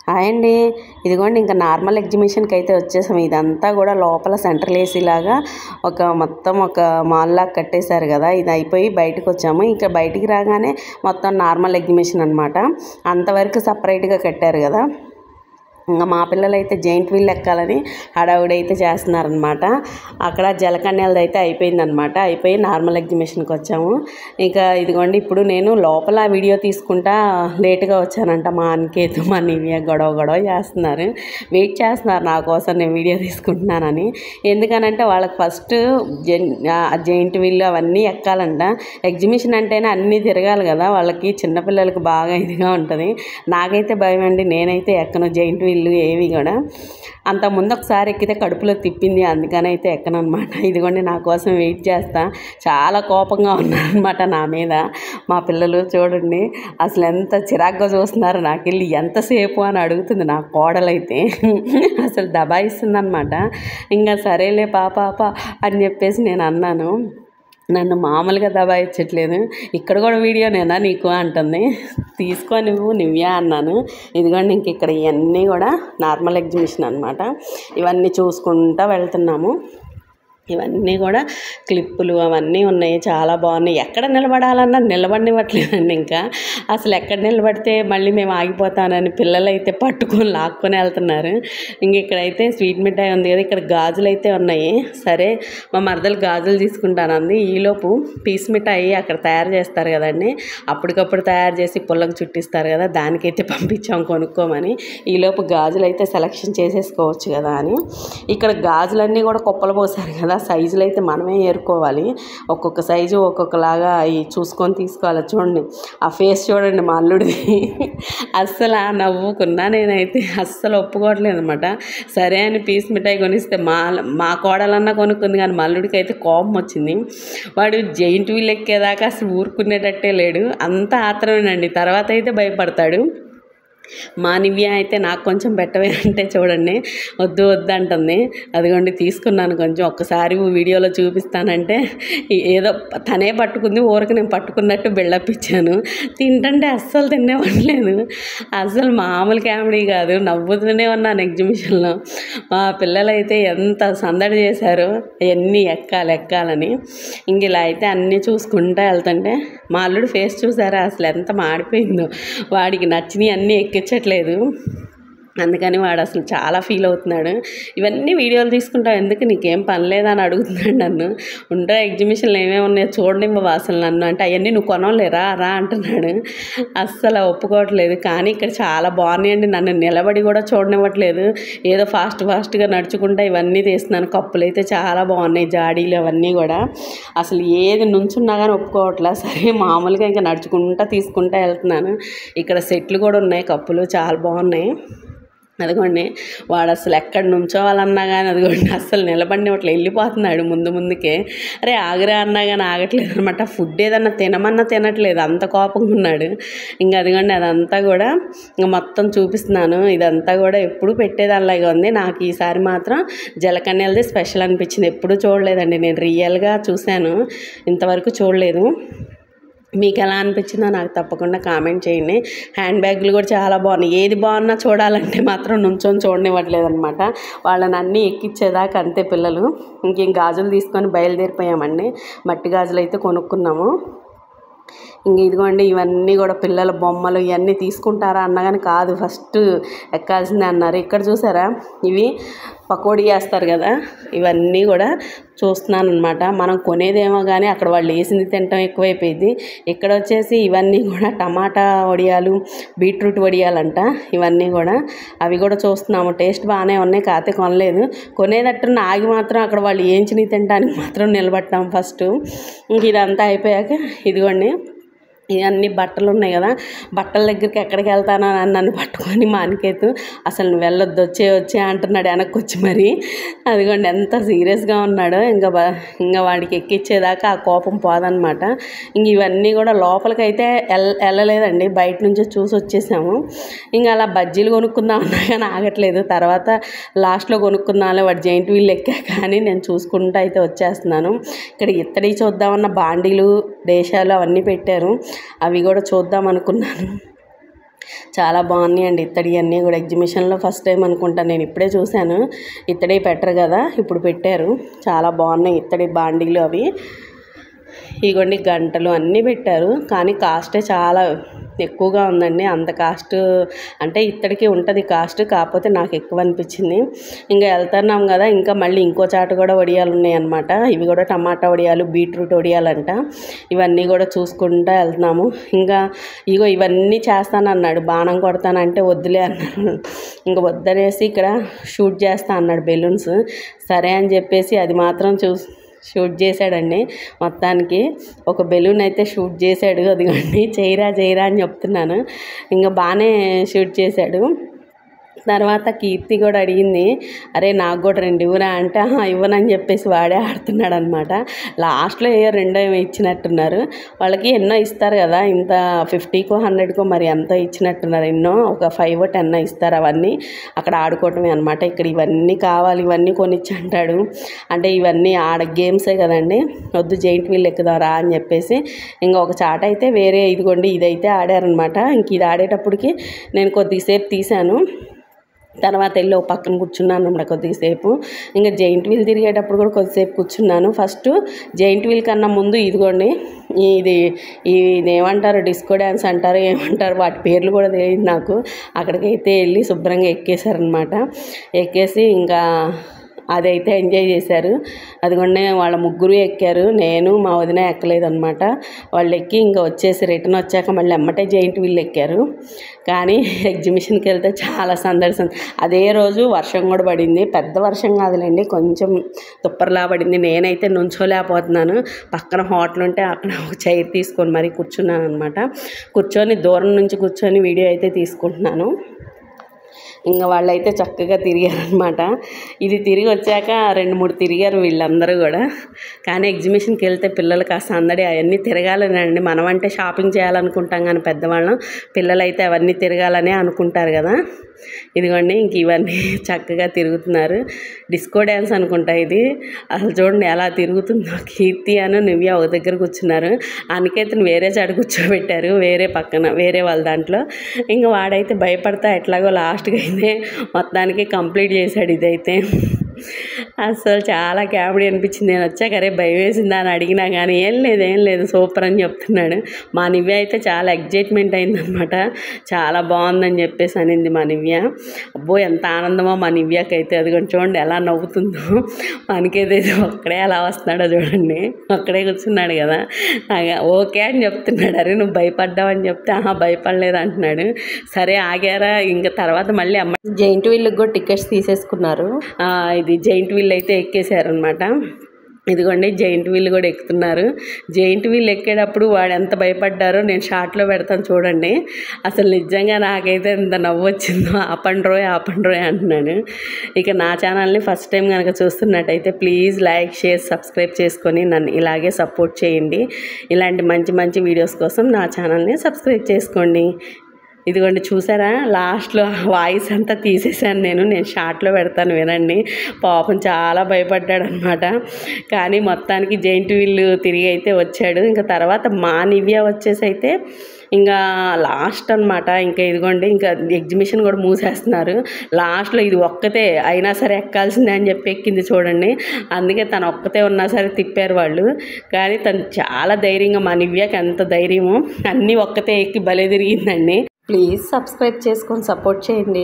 Hi అండి. ఇదిగోండి ఇంకా నార్మల్ ఎగ్జిబిషన్కి అయితే వచ్చేసాం. ఇదంతా కూడా లోపల సెంట్రల్ ఏసీ లాగా మొత్తం ఒక మాల్ లాగా కట్టేశారు కదా. ఇది అయిపోయి బయటకు వచ్చాము. ఇంకా బయటికి రాగానే మొత్తం నార్మల్ ఎగ్జిబిషన్ అనమాట. అంతవరకు సపరేట్గా కట్టారు కదా. ఇంకా మా పిల్లలు అయితే జైంట్ వీల్ ఎక్కాలని హడావుడైతే చేస్తున్నారనమాట. అక్కడ జలకన్యాలది అయితే అయిపోయిందనమాట. అయిపోయి నార్మల్ ఎగ్జిబిషన్కి వచ్చాము. ఇంకా ఇదిగోండి ఇప్పుడు నేను లోపల వీడియో తీసుకుంటా లేట్గా వచ్చానంట. మా అనికేత్ మా నివ్య గొడవ చేస్తున్నారు, వెయిట్ చేస్తున్నారు నా కోసం నేను వీడియో తీసుకుంటున్నానని. ఎందుకనంటే వాళ్ళకి ఫస్ట్ జైంట్ వీల్ అవన్నీ ఎక్కాలంట. ఎగ్జిబిషన్ అంటేనే అన్నీ తిరగాలి కదా, వాళ్ళకి చిన్నపిల్లలకి బాగా ఇదిగా ఉంటుంది. నాకైతే భయం అండి, నేనైతే ఎక్కను జైంట్ వీల్ ఏవి కూడా. అంతకుముందు ఒకసారి ఎక్కితే కడుపులో తిప్పింది, అందుకని అయితే ఎక్కనమాట. ఇదిగోండి నా కోసం వెయిట్ చేస్తా. చాలా కోపంగా ఉన్నారనమాట నా మీద మా పిల్లలు. చూడండి అసలు ఎంత చిరాగ్గా చూస్తున్నారు నాకు వెళ్ళి, ఎంతసేపు అని అడుగుతుంది నా కోడలైతే. అసలు దబాయిస్తుంది అనమాట. ఇంకా సరేలే పాప అని చెప్పేసి నేను అన్నాను. నన్ను మామూలుగా దబాయించట్లేదు, ఇక్కడ కూడా వీడియోనేనా నీకు అంటుంది. తీసుకో నువ్వు నివ్యా అన్నాను. ఇదిగోండి ఇంక ఇక్కడ ఇవన్నీ కూడా నార్మల్ ఎగ్జిబిషన్ అనమాట. ఇవన్నీ చూసుకుంటూ వెళ్తున్నాము. ఇవన్నీ కూడా క్లిప్పులు అవన్నీ ఉన్నాయి, చాలా బాగున్నాయి. ఎక్కడ నిలబడాలన్నా నిలబడినివ్వట్లేదండి. ఇంకా అసలు ఎక్కడ నిలబడితే మళ్ళీ మేము ఆగిపోతానని పిల్లలు అయితే పట్టుకొని లాక్కొని వెళ్తున్నారు. ఇంక ఇక్కడైతే స్వీట్ మిఠాయి ఉంది కదా, ఇక్కడ గాజులు అయితే ఉన్నాయి. సరే మా మరదలు గాజులు తీసుకుంటానంది. ఈలోపు పీస్ మిఠాయి అక్కడ తయారు చేస్తారు కదండి, అప్పటికప్పుడు తయారు చేసి పుల్లకు చుట్టిస్తారు కదా, దానికైతే పంపించాం కొనుక్కోమని. ఈలోపు గాజులు అయితే సెలెక్షన్ చేసేసుకోవచ్చు కదా అని. ఇక్కడ గాజులన్నీ కూడా కుప్పలు పోసారు కదా, సైజులు అయితే మనమే ఏరుకోవాలి. ఒక్కొక్క సైజు ఒక్కొక్కలాగా చూసుకొని తీసుకోవాలి. చూడండి ఆ ఫేస్ చూడండి మా అల్లుడిది. అస్సలు నవ్వుకున్నా, నేనైతే అస్సలు ఒప్పుకోవట్లేదు అనమాట. సరే అని పీస్ మిఠాయి కొనిస్తే మా కోడలన్నా కొనుక్కుంది, కానీ మా అల్లుడికి అయితే కోపం వచ్చింది. వాడు జైంట్ వీల్ ఎక్కేదాకా అసలు ఊరుకునేటట్టే లేడు, అంత ఆత్రమేనండి. తర్వాత అయితే భయపడతాడు. మా నివ్య అయితే నాకు కొంచెం పెట్టవే అంటే చూడండి వద్దు అంటుంది. అదిగోండి తీసుకున్నాను కొంచెం, ఒక్కసారి వీడియోలో చూపిస్తానంటే ఏదో తనే పట్టుకుంది, ఊరికి నేను పట్టుకున్నట్టు బిల్డప్ ఇచ్చాను. తింటుంటే అస్సలు తినేవట్లేదు, అస్సలు మామూలు కామెడీ కాదు, నవ్వుతూనే ఉన్నాను ఎగ్జిబిషన్లో. మా పిల్లలైతే ఎంత సందడి చేశారో అవన్నీ ఎక్కాలని. ఇంక ఇలా అయితే అన్నీ చూసుకుంటూ వెళ్తుంటే మా అల్లుడు ఫేస్ చూసారా అసలు ఎంత మాడిపోయిందో. వాడికి నచ్చినవి అన్నీ ఎక్కించట్లేదు, అందుకని వాడు అసలు చాలా ఫీల్ అవుతున్నాడు. ఇవన్నీ వీడియోలు తీసుకుంటావు, ఎందుకు నీకేం పని లేదా అని అడుగుతున్నాడు నన్ను. ఉంటే ఎగ్జిబిషన్లో ఏమేమి ఉన్నాయో చూడనివ్వవా అసలు నన్ను అంటే, అవన్నీ నువ్వు కొనలేరా రా అంటున్నాడు. అస్సలు ఒప్పుకోవట్లేదు. కానీ ఇక్కడ చాలా బాగున్నాయండి, నన్ను నిలబడి కూడా చూడనివ్వట్లేదు. ఏదో ఫాస్ట్గా నడుచుకుంటా ఇవన్నీ తీస్తున్నాను. కప్పులు అయితే చాలా బాగున్నాయి, జాడీలు అవన్నీ కూడా. అసలు ఏది నుంచున్నా కానీ ఒప్పుకోవట్లే. సరే మామూలుగా ఇంకా నడుచుకుంటా తీసుకుంటా వెళ్తున్నాను. ఇక్కడ సెట్లు కూడా ఉన్నాయి, కప్పులు చాలా బాగున్నాయి. అదిగోండి వాడు అసలు ఎక్కడ నుంచోవాలన్నా కానీ అదిగోండి అస్సలు నిలబడినట్లే వెళ్ళిపోతున్నాడు ముందుకే. అరే ఆగరా అన్నా కానీ ఆగట్లేదు అనమాట. ఫుడ్ ఏదన్నా తినమన్నా తినట్లేదు, అంత కోపంగా ఉన్నాడు. ఇంకా అదిగోండి అదంతా కూడా ఇంకా మొత్తం చూపిస్తున్నాను. ఇదంతా కూడా ఎప్పుడు పెట్టేదానిలాగా ఉంది. నాకు ఈసారి మాత్రం జలకన్యాలది స్పెషల్ అనిపించింది. ఎప్పుడు చూడలేదండి నేను, రియల్గా చూశాను, ఇంతవరకు చూడలేదు. మీకు ఎలా అనిపించిందో నాకు తప్పకుండా కామెంట్ చేయండి. హ్యాండ్ బ్యాగులు కూడా చాలా బాగున్నాయి. ఏది బాగున్నా చూడాలంటే మాత్రం నుంచొని చూడనివ్వట్లేదు అనమాట. వాళ్ళని అన్నీ ఎక్కించేదాకా అంతే పిల్లలు. ఇంకేం గాజులు తీసుకొని బయలుదేరిపోయామండి. మట్టి గాజులు అయితే కొనుక్కున్నాము. ఇంక ఇదిగోండి ఇవన్నీ కూడా పిల్లల బొమ్మలు ఇవన్నీ తీసుకుంటారా అన్నగాని కాదు, ఫస్ట్ ఎక్కాల్సిందే అన్నారు. ఇక్కడ చూసారా ఇవి పకోడీ వేస్తారు కదా, ఇవన్నీ కూడా చూస్తున్నాను అనమాట. మనం కొనేదేమో కానీ అక్కడ వాళ్ళు వేసింది తినటం ఎక్కువైపోయింది. ఇక్కడ వచ్చేసి ఇవన్నీ కూడా టమాటా వడియాలు, బీట్రూట్ వడియాలంట. ఇవన్నీ కూడా అవి కూడా చూస్తున్నాము. టేస్ట్ బాగానే ఉన్నాయి, కాకపోతే కొనలేదు. కొనేటట్టున్న ఆగి మాత్రం అక్కడ వాళ్ళు ఏంచిని తినడానికి మాత్రం నిలబట్టాం ఫస్ట్. ఇంక ఇదంతా అయిపోయాక ఇదిగోండి ఇవన్నీ బట్టలు ఉన్నాయి కదా, బట్టల దగ్గరికి ఎక్కడికి వెళ్తానో అని నన్ను పట్టుకొని మా అనికేత్ అసలు నువ్వు వెళ్ళొద్దు వచ్చే అంటున్నాడు వెనక్కి వచ్చి. మరి అదిగోండి ఎంత సీరియస్గా ఉన్నాడో. ఇంకా వాడికి ఎక్కించేదాకా ఆ కోపం పోదనమాట. ఇంక ఇవన్నీ కూడా లోపలికైతే వెళ్ళలేదండి, బయట నుంచి చూసి వచ్చేసాము. ఇంకా అలా బజ్జీలు కొనుక్కుందాం అన్నా కానీ ఆగట్లేదు. తర్వాత లాస్ట్లో కొనుక్కుందాంలే వాడు జైంట్ వీల్ ఎక్కాక కానీ నేను చూసుకుంటూ అయితే వచ్చేస్తున్నాను. ఇక్కడ ఇత్తడి చూద్దామన్న బాండీలు, డేషాలు అవన్నీ పెట్టారు, అవి కూడా చూద్దాం అనుకున్నాను. చాలా బాగున్నాయండి ఇత్తడి అన్నీ కూడా. ఎగ్జిబిషన్లో ఫస్ట్ టైం అనుకుంటా, నేను ఇప్పుడే చూశాను. ఇత్తడి పెట్టరు కదా, ఇప్పుడు పెట్టారు. చాలా బాగున్నాయి ఇత్తడి బాండీలు అవి. ఇగోండి గంటలు అన్నీ పెట్టారు, కానీ కాస్టే చాలా ఎక్కువగా ఉందండి. అంత కాస్ట్ అంటే ఇత్తడికి ఉంటుంది కాస్ట్, కాకపోతే నాకు ఎక్కువ అనిపించింది. ఇంకా వెళ్తున్నాం కదా, ఇంకా మళ్ళీ ఇంకో చాట కూడా వడియాలు ఉన్నాయన్నమాట. ఇవి కూడా టమాటా వడియాలు, బీట్రూట్ వడియాలంట. ఇవన్నీ కూడా చూసుకుంటూ వెళ్తున్నాము. ఇంకా ఇగో ఇవన్నీ చేస్తానన్నాడు, బాణం కొడతానంటే వద్దులే అన్నారు. ఇంకా వద్దనేసి ఇక్కడ షూట్ చేస్తా అన్నాడు బెలూన్స్. సరే అని చెప్పేసి అది మాత్రం షూట్ చేశాడండి. మొత్తానికి ఒక బెలూన్ అయితే షూట్ చేశాడు. అదిగోండి చేయరా అని చెప్తున్నాను. ఇంకా బాగానే షూట్ చేశాడు. తర్వాత కీర్తి కూడా అడిగింది, అరే నాకు కూడా 2 ఇవ్వరా అంటే ఇవ్వనని చెప్పేసి వాడే ఆడుతున్నాడు అనమాట. లాస్ట్లో రెండో ఇచ్చినట్టున్నారు. వాళ్ళకి ఎన్నో ఇస్తారు కదా, ఇంత 50కో 100కో మరి ఎంతో ఇచ్చినట్టున్నారు. ఎన్నో ఒక 5 or 10 ఇస్తారు. అవన్నీ అక్కడ ఆడుకోవటమే అనమాట. ఇక్కడ ఇవన్నీ కావాలి, ఇవన్నీ కొనిచ్చి అంటాడు. అంటే ఇవన్నీ గేమ్సే కదండి, వద్దు జైంట్ వీల్ ఎక్కుదారా అని చెప్పేసి ఇంకా ఒక చాట అయితే వేరే ఇదిగోండి ఇదైతే ఆడారనమాట. ఇంక ఇది ఆడేటప్పటికి నేను కొద్దిసేపు తీశాను. తర్వాత వెళ్ళి ఒక పక్కన కూర్చున్నాను అన్నమాట కొద్దిసేపు. ఇంకా జైంట్ వీల్ తిరిగేటప్పుడు కూడా కొద్దిసేపు కూర్చున్నాను. ఫస్ట్ జైంట్ వీల్ కన్నా ముందు ఇదిగోండి ఇది ఏమంటారు, డిస్కో డ్యాన్స్ అంటారు ఏమంటారు, వాటి పేర్లు కూడా తెలియదు నాకు. అక్కడికైతే వెళ్ళి శుభ్రంగా ఎక్కేశారనమాట. ఎక్కేసి ఇంకా అదైతే ఎంజాయ్ చేశారు. అదిగొండే వాళ్ళ ముగ్గురు ఎక్కారు, నేను మా వదిన ఎక్కలేదన్నమాట. వాళ్ళు ఎక్కి ఇంకా వచ్చేసి రిటర్న్ వచ్చాక మళ్ళీ ఎమ్మటే జైంట్ వీల్ ఎక్కారు. కానీ ఎగ్జిబిషన్కి వెళ్తే చాలా సందడి. అదే రోజు వర్షం కూడా పడింది, పెద్ద వర్షం కాదులేండి, కొంచెం తుప్పర్లా పడింది. నేనైతే నుంచోలేకపోతున్నాను. పక్కన హోటల్ ఉంటే అక్కడ ఒక చైర్ తీసుకొని మరీ కూర్చున్నాను అనమాట. కూర్చొని దూరం నుంచి కూర్చొని వీడియో అయితే తీసుకుంటున్నాను. ఇంకా వాళ్ళైతే చక్కగా తిరిగారనమాట. ఇది తిరిగి వచ్చాక 2-3 తిరిగారు వీళ్ళందరూ కూడా. కానీ ఎగ్జిబిషన్కి వెళ్తే పిల్లలకి ఆ సందడి అవన్నీ తిరగాలనండి. మనం అంటే షాపింగ్ చేయాలనుకుంటాం, కానీ పెద్దవాళ్ళం పిల్లలైతే అవన్నీ తిరగాలనే అనుకుంటారు కదా. ఇదిగోండి ఇంక ఇవన్నీ చక్కగా తిరుగుతున్నారు. డిస్కో డ్యాన్స్ అనుకుంటా ఇది. అసలు చూడండి ఎలా తిరుగుతుందో. కీర్తి నివ్య ఒక దగ్గర కూర్చున్నారు. అనికేతను వేరే చాటు కూర్చోబెట్టారు, వేరే పక్కన వేరే వాళ్ళ దాంట్లో. ఇంకా వాడైతే భయపడతా ఎట్లాగో లాస్ట్గా అయితే మొత్తానికి కంప్లీట్ చేశాడు ఇదైతే. అసలు చాలా కామెడీ అనిపించింది. నేను వచ్చాక అరే భయం వేసిందా అని అడిగినా కానీ ఏం లేదు సూపర్ అని చెప్తున్నాడు. మా నివ్య అయితే చాలా ఎగ్జైట్మెంట్ అయిందనమాట. చాలా బాగుందని చెప్పేసి అనింది మా నివ్య. అబ్బో ఎంత ఆనందమో మా నివ్యకి అయితే. అది కూడా చూడండి ఎలా నవ్వుతుందో. మనకైతే ఒక్కడే అలా వస్తున్నాడో చూడండి, ఒక్కడే కూర్చున్నాడు కదా. ఓకే అని చెప్తున్నాడు. అరే నువ్వు భయపడ్డావు అని చెప్తే భయపడలేదు అంటున్నాడు. సరే ఆగారా. ఇంకా తర్వాత మళ్ళీ జైంట్ వీల్కి కూడా టికెట్స్ తీసేసుకున్నారు. ఇది జైంట్ వీల్ అయితే ఎక్కేసారనమాట. ఇదిగోండి జైంట్ వీల్ కూడా ఎక్కుతున్నారు. జైంట్ వీల్ ఎక్కేటప్పుడు వాడు ఎంత భయపడ్డారో నేను షార్ట్లో పెడతాను చూడండి. అసలు నిజంగా నాకైతే ఎంత నవ్వు వచ్చిందో. ఆపండ్రోయ్ అంటున్నాను. ఇక నా ఛానల్ని ఫస్ట్ టైం కనుక చూస్తున్నట్టయితే ప్లీజ్ లైక్, షేర్, సబ్స్క్రైబ్ చేసుకొని నన్ను ఇలాగే సపోర్ట్ చేయండి. ఇలాంటి మంచి మంచి వీడియోస్ కోసం నా ఛానల్ని సబ్స్క్రైబ్ చేసుకోండి. ఇదిగోండి చూసారా, లాస్ట్లో వాయిస్ అంతా తీసేసాను నేను షార్ట్లో పెడతాను వినండి. పాపం చాలా భయపడ్డాడు అనమాట. కానీ మొత్తానికి జైంట్ వీల్ తిరిగి అయితే వచ్చాడు. ఇంకా తర్వాత మా నివ్య వచ్చేసి అయితే ఇంకా లాస్ట్ అనమాట. ఇంకా ఇదిగోండి ఇంకా ఎగ్జిబిషన్ కూడా మూసేస్తున్నారు. లాస్ట్లో ఇది ఒక్కతే అయినా సరే ఎక్కాల్సిందే అని చెప్పి ఎక్కింది చూడండి. అందుకే తను ఒక్కతే ఉన్నా సరే తిప్పారు వాళ్ళు. కానీ తను చాలా ధైర్యంగా, మా నివ్యకి ఎంత ధైర్యమో అన్నీ ఒక్కతే ఎక్కి భలే తిరిగిందండి. ప్లీజ్ సబ్స్క్రైబ్ చేసుకొని సపోర్ట్ చేయండి.